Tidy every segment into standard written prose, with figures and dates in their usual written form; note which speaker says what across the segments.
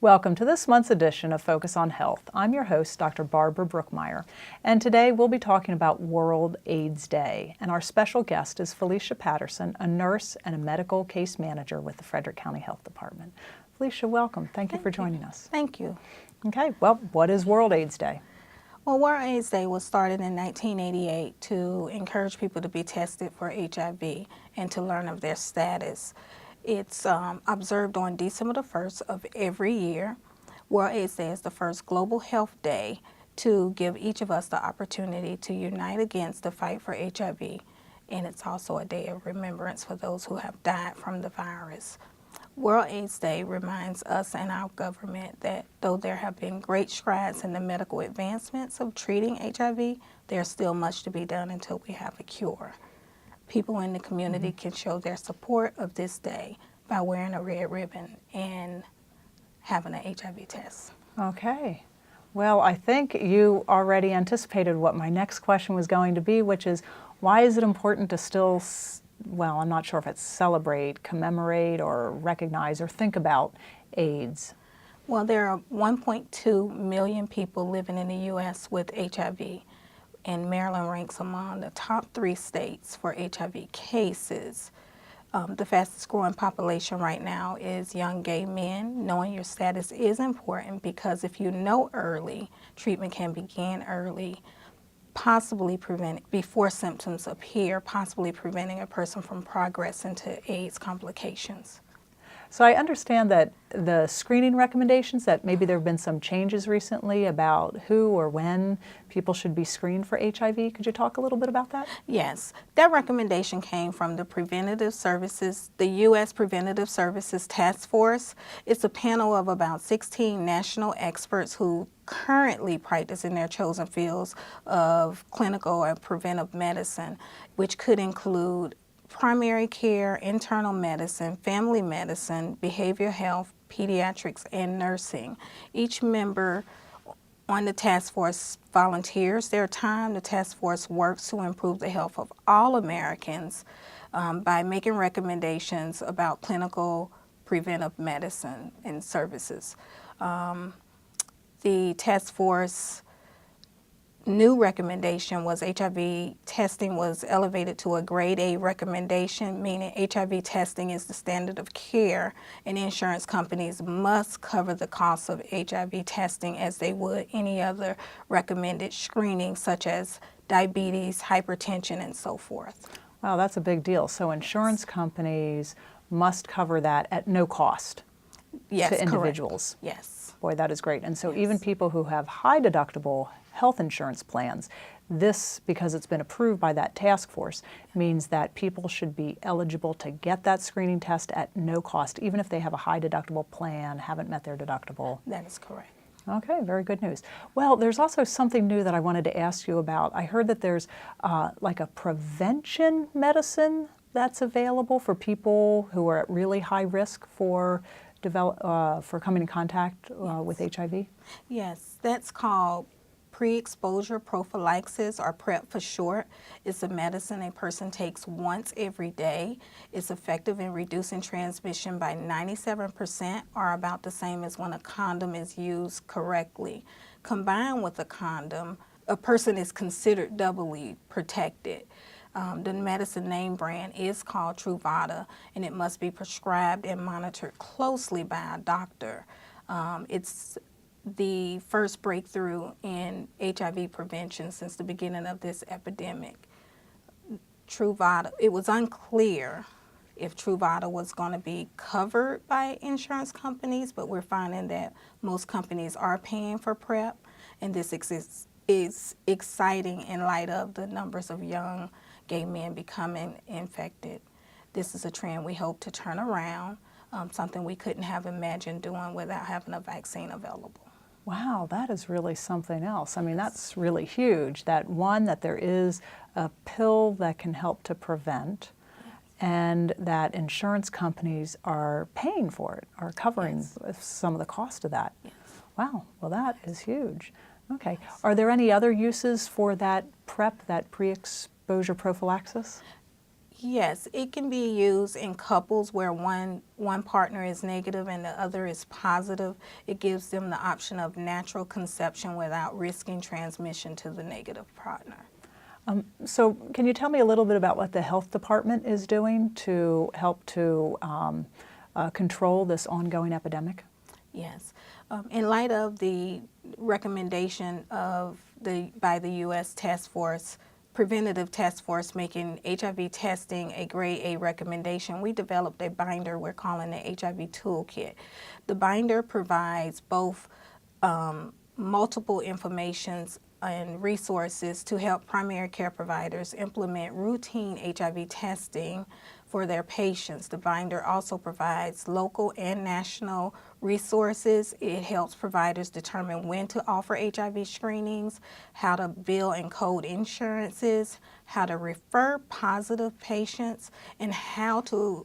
Speaker 1: Welcome to this month's edition of Focus on Health. I'm your host, Dr. Barbara Brookmeyer, and today we'll be talking about World AIDS Day. And our special guest is Felicia Patterson, a nurse and a medical case manager with the Frederick County Health Department. Felicia, welcome. Thank you for joining us.
Speaker 2: Thank you.
Speaker 1: Okay, well, what is World AIDS Day?
Speaker 2: Well, World AIDS Day was started in 1988 to encourage people to be tested for HIV and to learn of their status. It's observed on December the 1st of every year. World AIDS Day is the first global health day to give each of us the opportunity to unite against the fight for HIV, and it's also a day of remembrance for those who have died from the virus. World AIDS Day reminds us and our government that though there have been great strides in the medical advancements of treating HIV, there's still much to be done until we have a cure. People in the community can show their support of this day by wearing a red ribbon and having an HIV test.
Speaker 1: Okay. Well, I think you already anticipated what my next question was going to be, which is why is it important to still, well, I'm not sure if it's celebrate, commemorate, or recognize or think about AIDS?
Speaker 2: Well, there are 1.2 million people living in the U.S. with HIV. And Maryland ranks among the top 3 states for HIV cases. The fastest growing population right now is young gay men. Knowing your status is important because if you know early, treatment can begin early, possibly prevent before symptoms appear, possibly preventing a person from progressing to AIDS complications.
Speaker 1: So I understand that the screening recommendations, that maybe there have been some changes recently about who or when people should be screened for HIV. Could you talk a little bit about that?
Speaker 2: Yes, that recommendation came from the Preventative Services, the U.S. Preventative Services Task Force. It's a panel of about 16 national experts who currently practice in their chosen fields of clinical and preventive medicine, which could include primary care, internal medicine, family medicine, behavioral health, pediatrics, and nursing. Each member on the task force volunteers their time. The task force works to improve the health of all Americans by making recommendations about clinical preventive medicine and services. The task force new recommendation was HIV testing was elevated to a grade A recommendation, meaning HIV testing is the standard of care, and insurance companies must cover the cost of HIV testing as they would any other recommended screening, such as diabetes, hypertension, and so forth.
Speaker 1: Wow, that's a big deal. So insurance companies must cover that at no cost to individuals.
Speaker 2: Correct. Yes.
Speaker 1: Boy, that is great. And so even people who have high deductible health insurance plans, this, because it's been approved by that task force, means that people should be eligible to get that screening test at no cost, even if they have a high deductible plan, haven't met their deductible.
Speaker 2: That is correct.
Speaker 1: Okay, very good news. Well, there's also something new that I wanted to ask you about. I heard that there's like a prevention medicine that's available for people who are at really high risk for coming in contact with HIV?
Speaker 2: Yes, that's called pre-exposure prophylaxis, or PrEP for short. It's a medicine a person takes once every day. It's effective in reducing transmission by 97%, or about the same as when a condom is used correctly. Combined with a condom, a person is considered doubly protected. The medicine name brand is called Truvada, and it must be prescribed and monitored closely by a doctor. It's the first breakthrough in HIV prevention since the beginning of this epidemic. Truvada, it was unclear if Truvada was going to be covered by insurance companies, but we're finding that most companies are paying for PrEP, and this is exciting in light of the numbers of young gay men becoming infected. This is a trend we hope to turn around, something we couldn't have imagined doing without having a vaccine available.
Speaker 1: Wow, that is really something else. I mean, that's really huge, that one, that there is a pill that can help to prevent, and that insurance companies are paying for it, are covering some of the cost of that.
Speaker 2: Yes.
Speaker 1: Wow, well that is huge. Okay, are there any other uses for that PrEP, that pre-exposure prophylaxis?
Speaker 2: Yes, it can be used in couples where one partner is negative and the other is positive. It gives them the option of natural conception without risking transmission to the negative partner.
Speaker 1: So can you tell me a little bit about what the health department is doing to help to control this ongoing epidemic?
Speaker 2: Yes. In light of the recommendation by the U.S. Preventative Task Force making HIV testing a grade A recommendation, we developed a binder we're calling the HIV Toolkit. The binder provides both multiple informations and resources to help primary care providers implement routine HIV testing for their patients. The binder also provides local and national resources. It helps providers determine when to offer HIV screenings, how to bill and code insurances, how to refer positive patients, and how to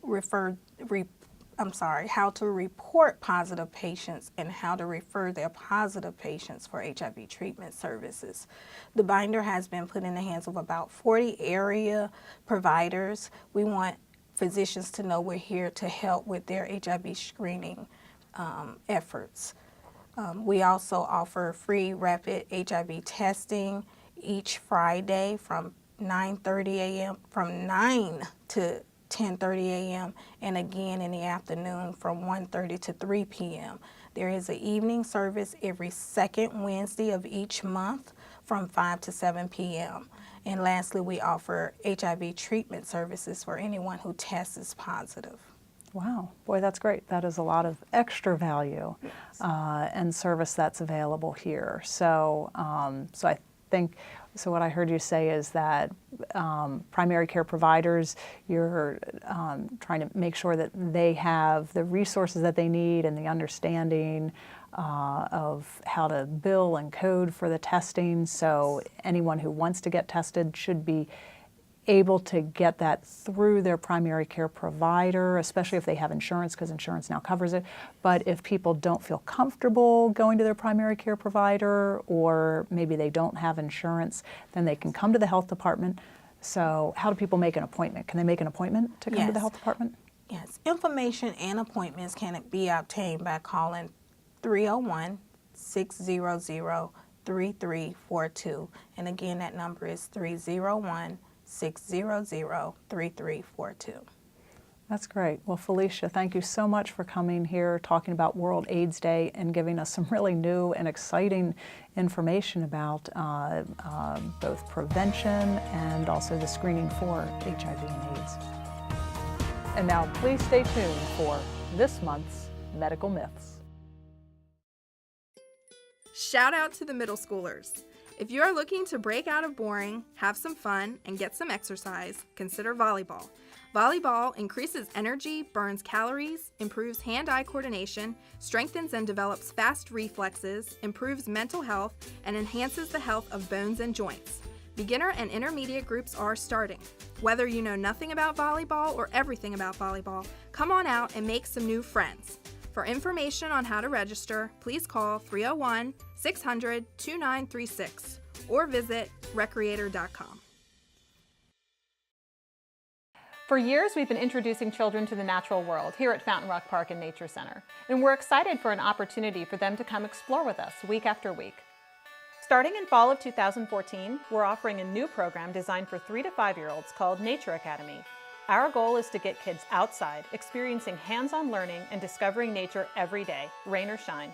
Speaker 2: how to report positive patients and how to refer their positive patients for HIV treatment services. The binder has been put in the hands of about 40 area providers. We want physicians to know we're here to help with their HIV screening efforts. We also offer free rapid HIV testing each Friday from 9 to 10:30 a.m. and again in the afternoon from 1:30 to 3 p.m. There is an evening service every second Wednesday of each month from 5 to 7 p.m. And lastly, we offer HIV treatment services for anyone who tests positive.
Speaker 1: Wow, boy, that's great. That is a lot of extra value and service that's available here. So, I think, so what I heard you say is that primary care providers, you're trying to make sure that they have the resources that they need and the understanding of how to bill and code for the testing. So anyone who wants to get tested should be able to get that through their primary care provider, especially if they have insurance, because insurance now covers it. But if people don't feel comfortable going to their primary care provider, or maybe they don't have insurance, then they can come to the health department. So how do people make an appointment? Can they make an appointment to come to the health department?
Speaker 2: Yes, information and appointments can be obtained by calling 301-600-3342. And again, that number is 301-600-3342.
Speaker 1: That's great. Well, Felicia, thank you so much for coming here, talking about World AIDS Day, and giving us some really new and exciting information about both prevention and also the screening for HIV and AIDS. And now, please stay tuned for this month's Medical Myths.
Speaker 3: Shout out to the middle schoolers. If you are looking to break out of boring, have some fun, and get some exercise, consider volleyball. Volleyball increases energy, burns calories, improves hand-eye coordination, strengthens and develops fast reflexes, improves mental health, and enhances the health of bones and joints. Beginner and intermediate groups are starting. Whether you know nothing about volleyball or everything about volleyball, come on out and make some new friends. For information on how to register, please call 301-600-2936 or visit recreator.com.
Speaker 4: For years, we've been introducing children to the natural world here at Fountain Rock Park and Nature Center, and we're excited for an opportunity for them to come explore with us week after week. Starting in fall of 2014, we're offering a new program designed for 3 to 5-year-olds called Nature Academy. Our goal is to get kids outside, experiencing hands-on learning and discovering nature every day, rain or shine.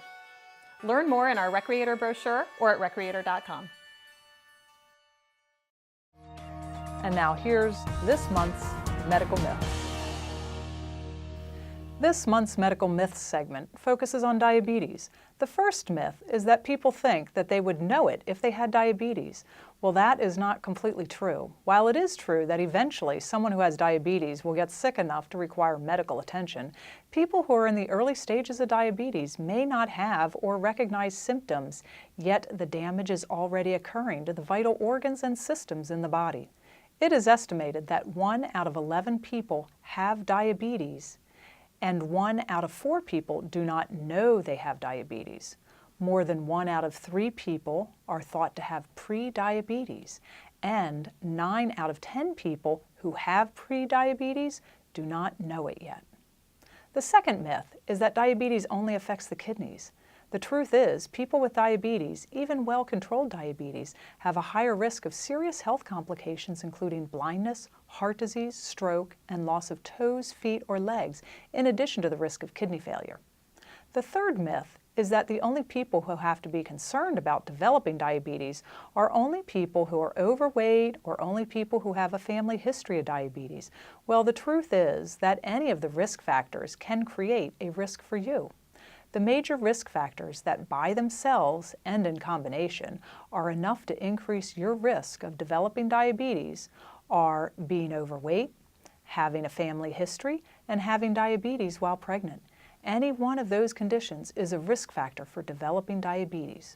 Speaker 4: Learn more in our Recreator brochure or at recreator.com.
Speaker 1: And now here's this month's Medical Myth. This month's Medical Myths segment focuses on diabetes. The first myth is that people think that they would know it if they had diabetes. Well, that is not completely true. While it is true that eventually someone who has diabetes will get sick enough to require medical attention, people who are in the early stages of diabetes may not have or recognize symptoms, yet the damage is already occurring to the vital organs and systems in the body. It is estimated that 1 out of 11 people have diabetes, and 1 out of 4 people do not know they have diabetes. More than 1 out of 3 people are thought to have pre-diabetes, and 9 out of 10 people who have prediabetes do not know it yet. The second myth is that diabetes only affects the kidneys. The truth is, people with diabetes, even well-controlled diabetes, have a higher risk of serious health complications including blindness, heart disease, stroke, and loss of toes, feet, or legs, in addition to the risk of kidney failure. The third myth is that the only people who have to be concerned about developing diabetes are only people who are overweight or only people who have a family history of diabetes. Well, the truth is that any of the risk factors can create a risk for you. The major risk factors that by themselves and in combination are enough to increase your risk of developing diabetes are being overweight, having a family history, and having diabetes while pregnant. Any one of those conditions is a risk factor for developing diabetes.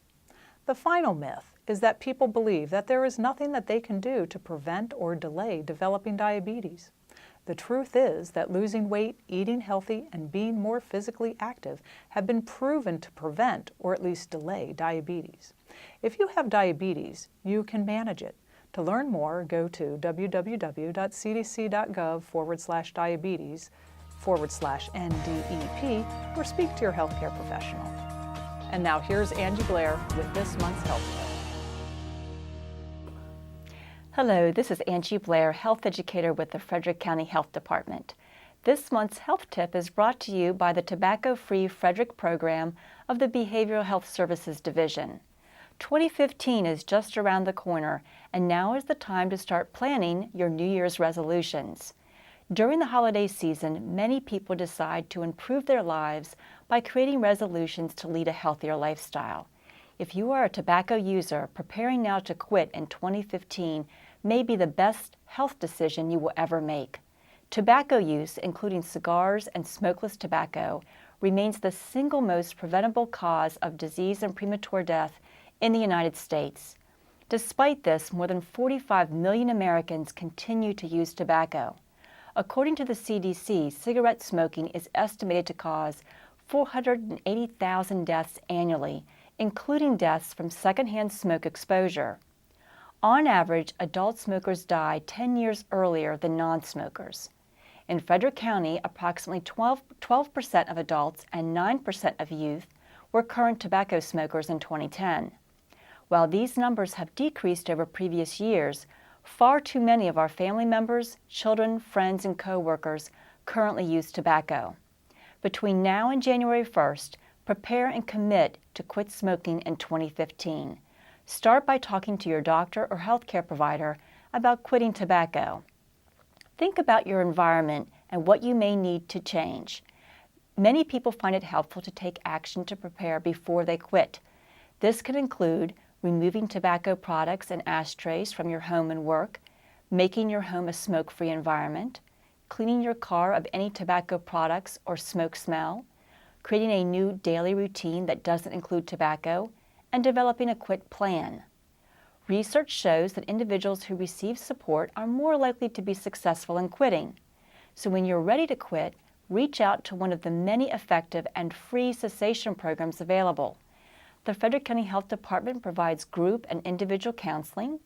Speaker 1: The final myth is that people believe that there is nothing that they can do to prevent or delay developing diabetes. The truth is that losing weight, eating healthy, and being more physically active have been proven to prevent or at least delay diabetes. If you have diabetes, you can manage it. To learn more, go to www.cdc.gov/diabetes/NDEP or speak to your healthcare professional. And now here's Angie Blair with this month's Health Tip.
Speaker 5: Hello, this is Angie Blair, Health Educator with the Frederick County Health Department. This month's Health Tip is brought to you by the Tobacco-Free Frederick program of the Behavioral Health Services Division. 2015 is just around the corner, and now is the time to start planning your New Year's resolutions. During the holiday season, many people decide to improve their lives by creating resolutions to lead a healthier lifestyle. If you are a tobacco user, preparing now to quit in 2015 may be the best health decision you will ever make. Tobacco use, including cigars and smokeless tobacco, remains the single most preventable cause of disease and premature death in the United States. Despite this, more than 45 million Americans continue to use tobacco. According to the CDC, cigarette smoking is estimated to cause 480,000 deaths annually, including deaths from secondhand smoke exposure. On average, adult smokers die 10 years earlier than non-smokers. In Frederick County, approximately 12% of adults and 9% of youth were current tobacco smokers in 2010. While these numbers have decreased over previous years, far too many of our family members, children, friends, and co-workers currently use tobacco. Between now and January 1st, prepare and commit to quit smoking in 2015. Start by talking to your doctor or healthcare provider about quitting tobacco. Think about your environment and what you may need to change. Many people find it helpful to take action to prepare before they quit. This can include removing tobacco products and ashtrays from your home and work, making your home a smoke-free environment, cleaning your car of any tobacco products or smoke smell, creating a new daily routine that doesn't include tobacco, and developing a quit plan. Research shows that individuals who receive support are more likely to be successful in quitting. So when you're ready to quit, reach out to one of the many effective and free cessation programs available. The Frederick County Health Department provides group and individual counseling.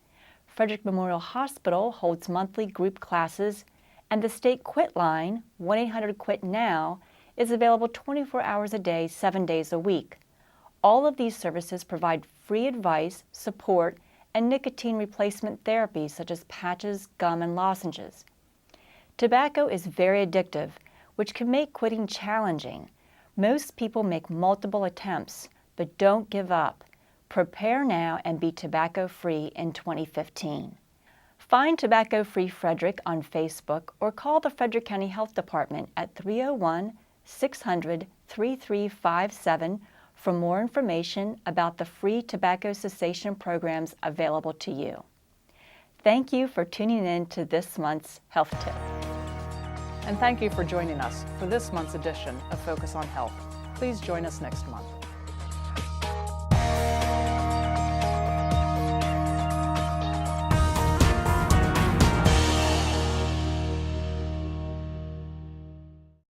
Speaker 5: Frederick Memorial Hospital holds monthly group classes, and the state quit line, 1-800-QUIT-NOW, is available 24 hours a day, 7 days a week. All of these services provide free advice, support, and nicotine replacement therapy such as patches, gum, and lozenges. Tobacco is very addictive, which can make quitting challenging. Most people make multiple attempts, but don't give up. Prepare now and be tobacco-free in 2015. Find Tobacco-Free Frederick on Facebook or call the Frederick County Health Department at 301-600-3357 for more information about the free tobacco cessation programs available to you. Thank you for tuning in to this month's Health Tip.
Speaker 1: And thank you for joining us for this month's edition of Focus on Health. Please join us next month.